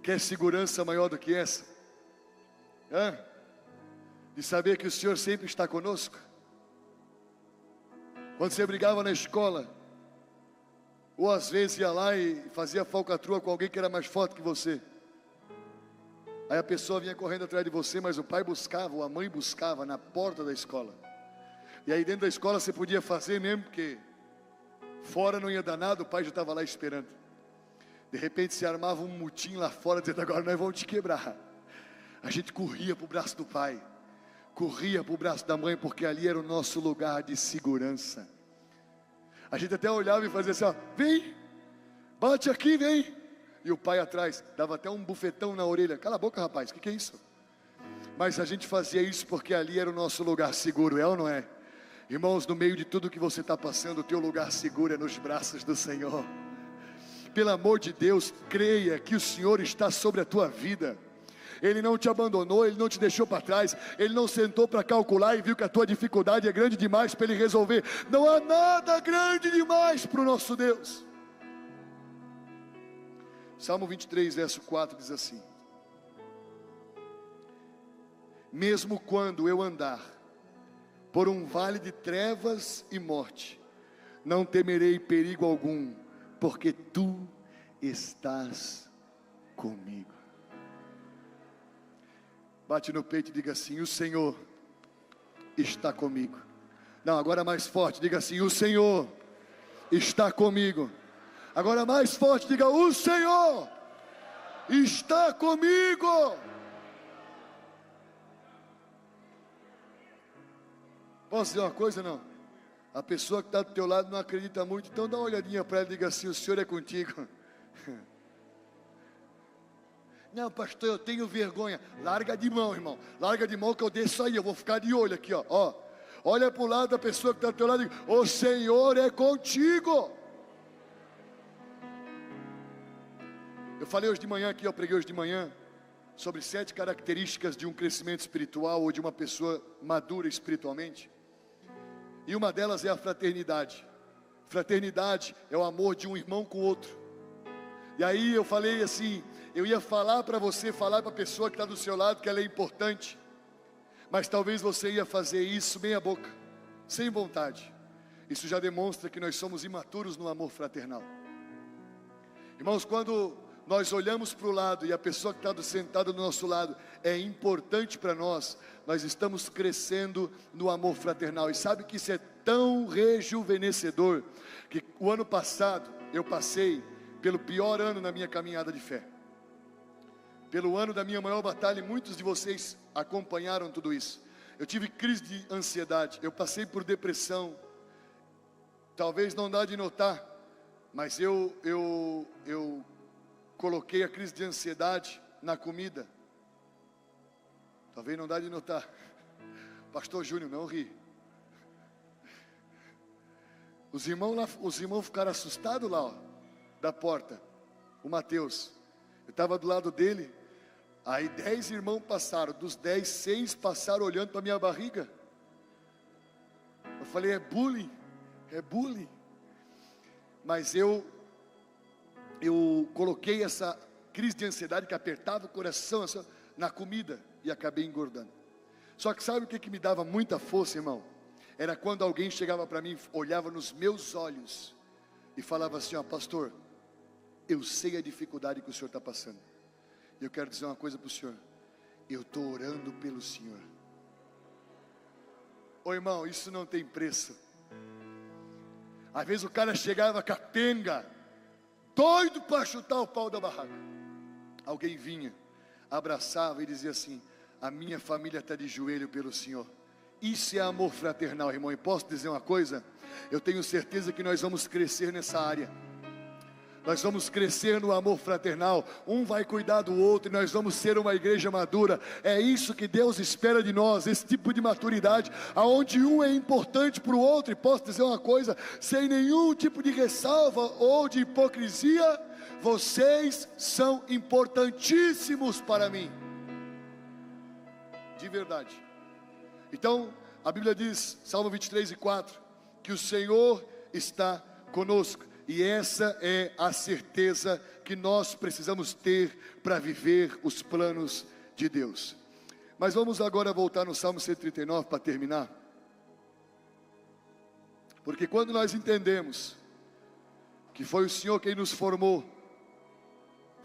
Quer segurança maior do que essa? De saber que o Senhor sempre está conosco? Quando você brigava na escola, ou às vezes ia lá e fazia falcatrua com alguém que era mais forte que você, aí a pessoa vinha correndo atrás de você, mas o pai buscava, ou a mãe buscava na porta da escola, e aí dentro da escola você podia fazer mesmo, porque fora não ia dar nada, o pai já estava lá esperando. De repente se armava um mutim lá fora, dizendo: agora nós vamos te quebrar. A gente corria para o braço do pai, corria para o braço da mãe, porque ali era o nosso lugar de segurança. A gente até olhava e fazia assim: ó, vem, bate aqui, vem. E o pai atrás, dava até um bufetão na orelha: cala a boca, rapaz, o que é isso? Mas a gente fazia isso porque ali era o nosso lugar seguro, é ou não é? Irmãos, no meio de tudo que você está passando, o teu lugar seguro é nos braços do Senhor. Pelo amor de Deus, creia que o Senhor está sobre a tua vida. Ele não te abandonou, Ele não te deixou para trás. Ele não sentou para calcular e viu que a tua dificuldade é grande demais para Ele resolver. Não há nada grande demais para o nosso Deus. Salmo 23, verso 4 diz assim: mesmo quando eu andar por um vale de trevas e morte, não temerei perigo algum, porque Tu estás comigo. Bate no peito e diga assim: o Senhor está comigo. Não, agora mais forte, diga assim: o Senhor está comigo. Agora mais forte, diga: o Senhor está comigo. Posso dizer uma coisa, não? A pessoa que está do teu lado não acredita muito, então dá uma olhadinha para ela e diga assim: o Senhor é contigo. Não, pastor, eu tenho vergonha. Larga de mão, irmão. Larga de mão que eu desço aí. Eu vou ficar de olho aqui, ó. Olha para o lado da pessoa que está do teu lado e diga: o Senhor é contigo. Eu falei hoje de manhã aqui, eu preguei hoje de manhã sobre 7 características de um crescimento espiritual ou de uma pessoa madura espiritualmente. E uma delas é a fraternidade. Fraternidade é o amor de um irmão com o outro. E aí eu falei assim, eu ia falar para você, falar para a pessoa que está do seu lado que ela é importante, mas talvez você ia fazer isso meia boca, sem vontade. Isso já demonstra que nós somos imaturos no amor fraternal. Irmãos, quando nós olhamos para o lado e a pessoa que está sentada do nosso lado é importante para nós, nós estamos crescendo no amor fraternal. E sabe que isso é tão rejuvenescedor, que o ano passado eu passei pelo pior ano na minha caminhada de fé, pelo ano da minha maior batalha, e muitos de vocês acompanharam tudo isso. Eu tive crise de ansiedade, eu passei por depressão. Talvez não dá de notar, mas eu coloquei a crise de ansiedade na comida. Talvez não dá de notar. Pastor Júnior, não ri. Os irmãos ficaram assustados lá, ó, da porta. O Mateus, eu estava do lado dele. Aí 10 irmãos passaram. Dos 10, 6 passaram olhando para minha barriga. Eu falei: é bullying, é bullying. Mas eu coloquei essa crise de ansiedade que apertava o coração assim, na comida, e acabei engordando. Só que sabe o que me dava muita força, irmão? Era quando alguém chegava para mim, olhava nos meus olhos e falava assim: ó, pastor, eu sei a dificuldade que o senhor está passando. E eu quero dizer uma coisa para o senhor: eu estou orando pelo senhor. Ô irmão, isso não tem preço. Às vezes o cara chegava capenga, doido para chutar o pau da barraca. Alguém vinha, abraçava e dizia assim: a minha família está de joelho pelo Senhor. Isso é amor fraternal, irmão. E posso dizer uma coisa? Eu tenho certeza que nós vamos crescer nessa área. Nós vamos crescer no amor fraternal. Um vai cuidar do outro e nós vamos ser uma igreja madura. É isso que Deus espera de nós, esse tipo de maturidade, aonde um é importante para o outro. E posso dizer uma coisa, sem nenhum tipo de ressalva ou de hipocrisia: vocês são importantíssimos para mim, de verdade. Então, a Bíblia diz, Salmo 23:4, que o Senhor está conosco. E essa é a certeza que nós precisamos ter para viver os planos de Deus. Mas vamos agora voltar no Salmo 139 para terminar. Porque quando nós entendemos que foi o Senhor quem nos formou,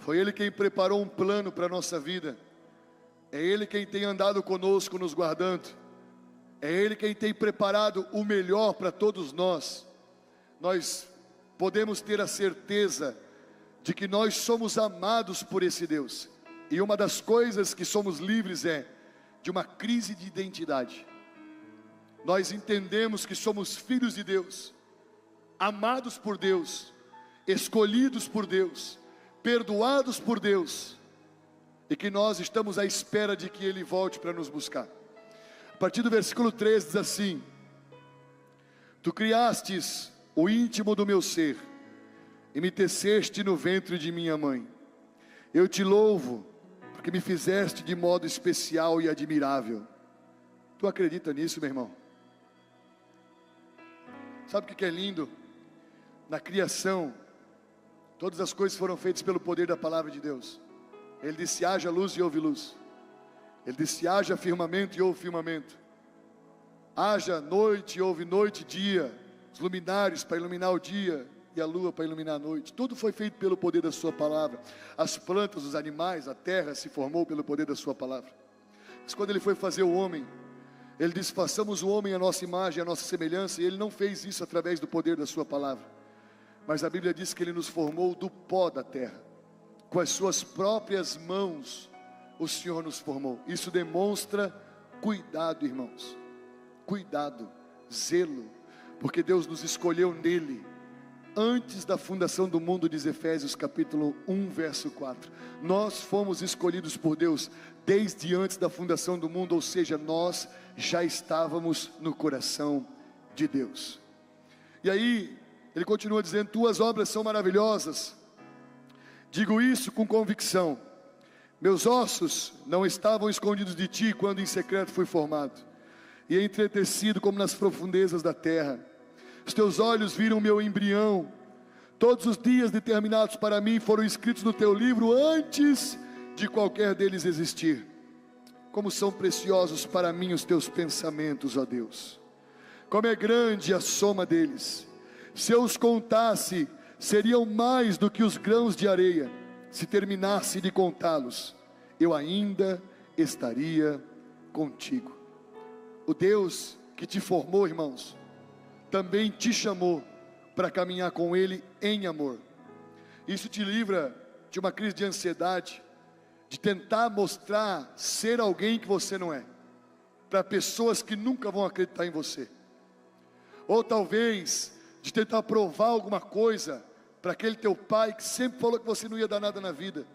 foi Ele quem preparou um plano para a nossa vida, é Ele quem tem andado conosco, nos guardando, é Ele quem tem preparado o melhor para todos nós, nós podemos ter a certeza de que nós somos amados por esse Deus. E uma das coisas que somos livres é de uma crise de identidade. Nós entendemos que somos filhos de Deus, amados por Deus, escolhidos por Deus, perdoados por Deus, e que nós estamos à espera de que Ele volte para nos buscar. A partir do versículo 13 diz assim: Tu criastes o íntimo do meu ser, e me teceste no ventre de minha mãe. Eu te louvo, porque me fizeste de modo especial e admirável. Tu acredita nisso, meu irmão? Sabe o que é lindo? Na criação, todas as coisas foram feitas pelo poder da palavra de Deus. Ele disse: haja luz e houve luz. Ele disse: haja firmamento e houve firmamento. Haja noite e houve noite e dia. Os luminares para iluminar o dia e a lua para iluminar a noite. Tudo foi feito pelo poder da sua palavra. As plantas, os animais, a terra se formou pelo poder da sua palavra. Mas quando Ele foi fazer o homem, Ele disse: façamos o homem à nossa imagem, à nossa semelhança. E Ele não fez isso através do poder da sua palavra, mas a Bíblia diz que Ele nos formou do pó da terra. Com as suas próprias mãos o Senhor nos formou. Isso demonstra cuidado, irmãos. Cuidado, zelo, porque Deus nos escolheu nele, antes da fundação do mundo, diz Efésios capítulo 1, verso 4. Nós fomos escolhidos por Deus desde antes da fundação do mundo, ou seja, nós já estávamos no coração de Deus. E aí, ele continua dizendo: tuas obras são maravilhosas. Digo isso com convicção. Meus ossos não estavam escondidos de ti quando em secreto fui formado, e entretecido como nas profundezas da terra. Os teus olhos viram o meu embrião. Todos os dias determinados para mim foram escritos no teu livro antes de qualquer deles existir. Como são preciosos para mim os teus pensamentos, ó Deus. Como é grande a soma deles. Se eu os contasse, seriam mais do que os grãos de areia. Se terminasse de contá-los, eu ainda estaria contigo. O Deus que te formou, irmãos, também te chamou para caminhar com Ele em amor. Isso te livra de uma crise de ansiedade, de tentar mostrar ser alguém que você não é, para pessoas que nunca vão acreditar em você. Ou talvez de tentar provar alguma coisa para aquele teu pai que sempre falou que você não ia dar nada na vida,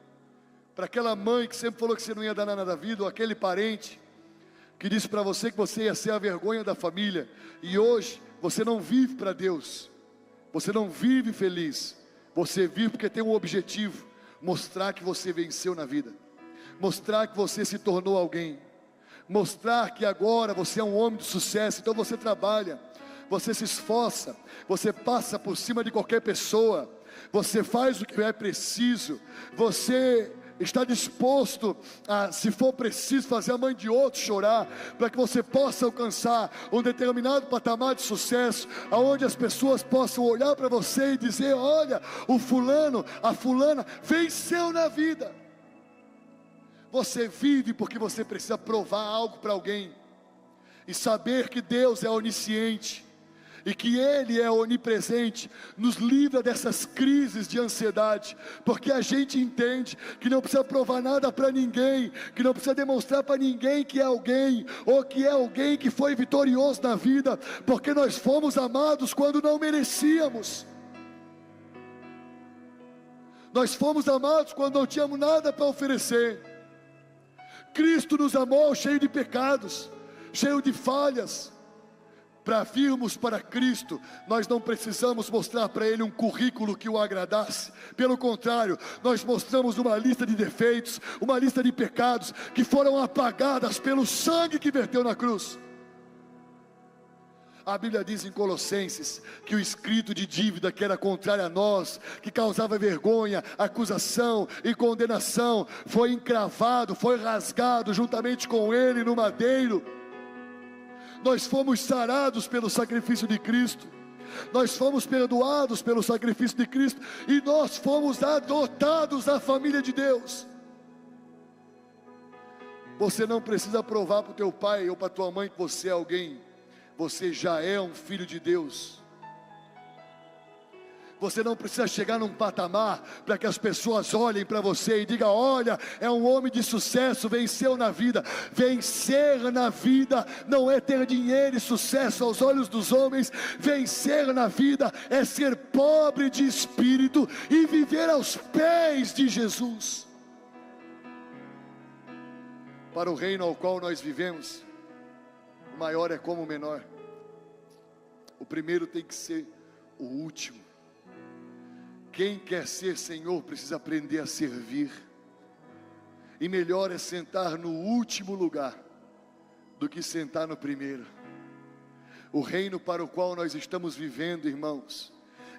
para aquela mãe que sempre falou que você não ia dar nada na vida, ou aquele parente que disse para você que você ia ser a vergonha da família, e hoje você não vive para Deus, você não vive feliz, você vive porque tem um objetivo: mostrar que você venceu na vida, mostrar que você se tornou alguém, mostrar que agora você é um homem de sucesso. Então você trabalha, você se esforça, você passa por cima de qualquer pessoa, você faz o que é preciso, você está disposto a, se for preciso, fazer a mãe de outro chorar, para que você possa alcançar um determinado patamar de sucesso, aonde as pessoas possam olhar para você e dizer: olha, o fulano, a fulana venceu na vida. Você vive porque você precisa provar algo para alguém, e saber que Deus é onisciente, e que Ele é onipresente, nos livra dessas crises de ansiedade, porque a gente entende que não precisa provar nada para ninguém, que não precisa demonstrar para ninguém que é alguém, ou que é alguém que foi vitorioso na vida, porque nós fomos amados quando não merecíamos. Nós fomos amados quando não tínhamos nada para oferecer. Cristo nos amou cheio de pecados, cheio de falhas. Para virmos para Cristo, nós não precisamos mostrar para Ele um currículo que o agradasse. Pelo contrário, nós mostramos uma lista de defeitos, uma lista de pecados que foram apagadas pelo sangue que verteu na cruz. A Bíblia diz em Colossenses que o escrito de dívida que era contrário a nós, que causava vergonha, acusação e condenação, foi encravado, foi rasgado juntamente com Ele no madeiro. Nós fomos sarados pelo sacrifício de Cristo, nós fomos perdoados pelo sacrifício de Cristo, e nós fomos adotados à família de Deus. Você não precisa provar para o teu pai ou para a tua mãe que você é alguém, você já é um filho de Deus. Você não precisa chegar num patamar para que as pessoas olhem para você e digam: olha, é um homem de sucesso, venceu na vida. Vencer na vida não é ter dinheiro e sucesso aos olhos dos homens. Vencer na vida é ser pobre de espírito e viver aos pés de Jesus. Para o reino ao qual nós vivemos, o maior é como o menor. O primeiro tem que ser o último. Quem quer ser Senhor precisa aprender a servir. E melhor é sentar no último lugar do que sentar no primeiro. O reino para o qual nós estamos vivendo, irmãos,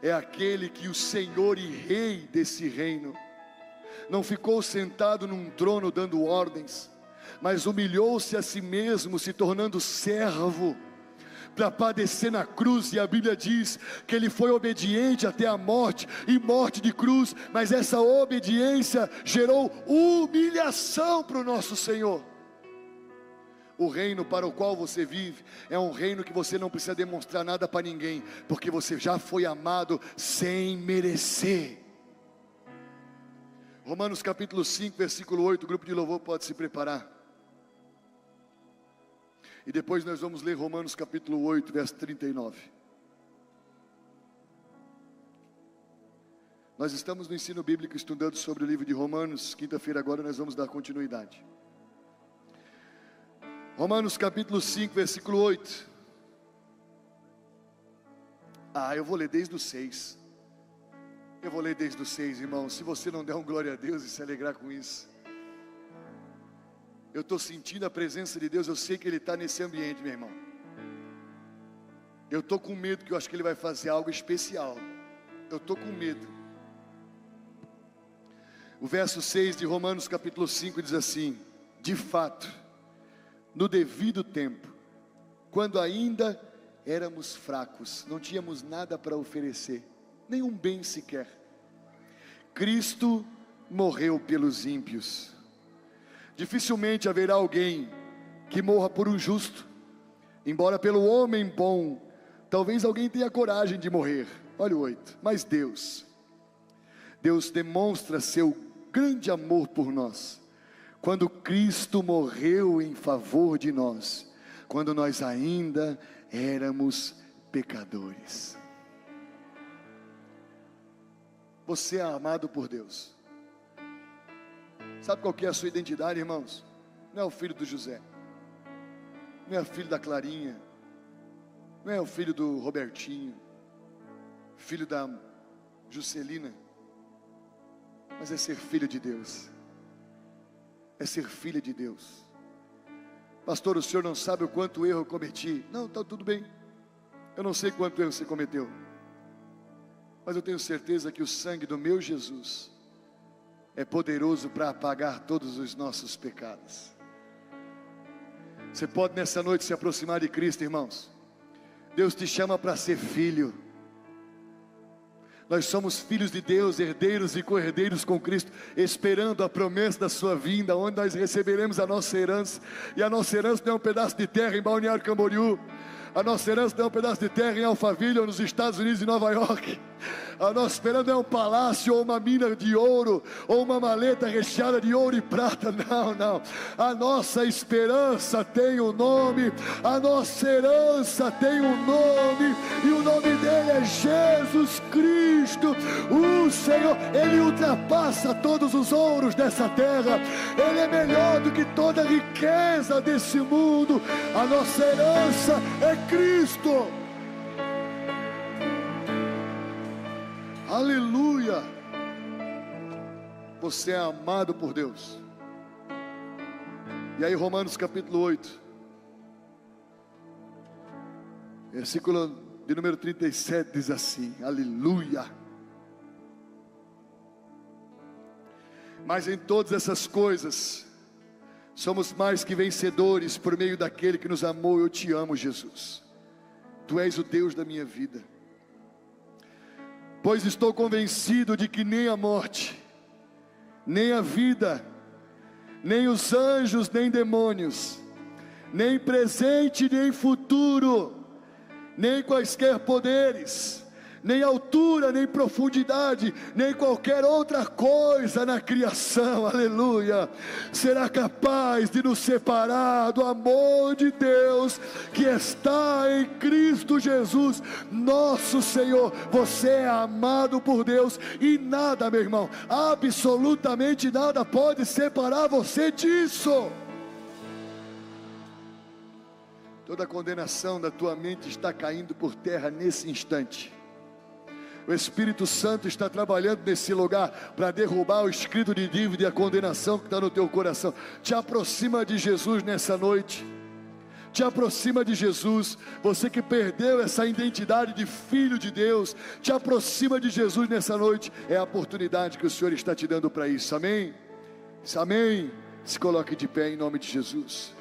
é aquele que o Senhor e Rei desse reino não ficou sentado num trono dando ordens, mas humilhou-se a si mesmo, se tornando servo, para padecer na cruz. E a Bíblia diz que Ele foi obediente até a morte, e morte de cruz, mas essa obediência gerou humilhação para o nosso Senhor. O reino para o qual você vive é um reino que você não precisa demonstrar nada para ninguém, porque você já foi amado sem merecer. Romanos capítulo 5, versículo 8, o grupo de louvor pode se preparar. E depois nós vamos ler Romanos capítulo 8, verso 39. Nós estamos no ensino bíblico estudando sobre o livro de Romanos. Quinta-feira agora nós vamos dar continuidade. Romanos capítulo 5, versículo 8. Eu vou ler desde o 6. Eu vou ler desde o 6, irmão. Se você não der um glória a Deus e se alegrar com isso. Eu estou sentindo a presença de Deus, eu sei que Ele está nesse ambiente, meu irmão. Eu estou com medo, que eu acho que Ele vai fazer algo especial. Eu estou com medo. O verso 6 de Romanos capítulo 5 diz assim: de fato, no devido tempo, quando ainda éramos fracos, não tínhamos nada para oferecer, nenhum bem sequer, Cristo morreu pelos ímpios. Dificilmente haverá alguém que morra por um justo, embora pelo homem bom, talvez alguém tenha coragem de morrer. Olha o 8, mas Deus demonstra seu grande amor por nós, quando Cristo morreu em favor de nós, quando nós ainda éramos pecadores. Você é amado por Deus. Sabe qual que é a sua identidade, irmãos? Não é o filho do José, não é o filho da Clarinha, não é o filho do Robertinho, filho da Juscelina, mas é ser filho de Deus, é ser filha de Deus. Pastor, o senhor não sabe o quanto erro eu cometi. Não, está tudo bem, eu não sei quanto erro você cometeu, mas eu tenho certeza que o sangue do meu Jesus é poderoso para apagar todos os nossos pecados. Você pode nessa noite se aproximar de Cristo, irmãos. Deus te chama para ser filho. Nós somos filhos de Deus, herdeiros e co-herdeiros com Cristo, esperando a promessa da sua vinda, onde nós receberemos a nossa herança. E a nossa herança não é um pedaço de terra em Balneário Camboriú. A nossa herança não é um pedaço de terra em Alphaville ou nos Estados Unidos e Nova York. A nossa esperança não é um palácio ou uma mina de ouro ou uma maleta recheada de ouro e prata. Não, não. A nossa esperança tem um nome. A nossa herança tem um nome. E o nome dele é Jesus Cristo, o Senhor. Ele ultrapassa todos os ouros dessa terra. Ele é melhor do que toda a riqueza desse mundo. A nossa herança é Cristo. Aleluia. Você é amado por Deus. E aí Romanos capítulo 8, versículo de número 37 diz assim: aleluia. Mas em todas essas coisas somos mais que vencedores por meio daquele que nos amou. Eu te amo, Jesus. Tu és o Deus da minha vida. Pois estou convencido de que nem a morte, nem a vida, nem os anjos, nem demônios, nem presente, nem futuro, nem quaisquer poderes, nem altura, nem profundidade, nem qualquer outra coisa na criação, aleluia, será capaz de nos separar do amor de Deus que está em Cristo Jesus, nosso Senhor. Você é amado por Deus e nada, meu irmão, absolutamente nada pode separar você disso. Toda a condenação da tua mente está caindo por terra nesse instante. O Espírito Santo está trabalhando nesse lugar para derrubar o escrito de dívida e a condenação que está no teu coração. Te aproxima de Jesus nessa noite. Te aproxima de Jesus. Você que perdeu essa identidade de filho de Deus, te aproxima de Jesus nessa noite. É a oportunidade que o Senhor está te dando para isso. Amém? Amém. Se coloque de pé em nome de Jesus.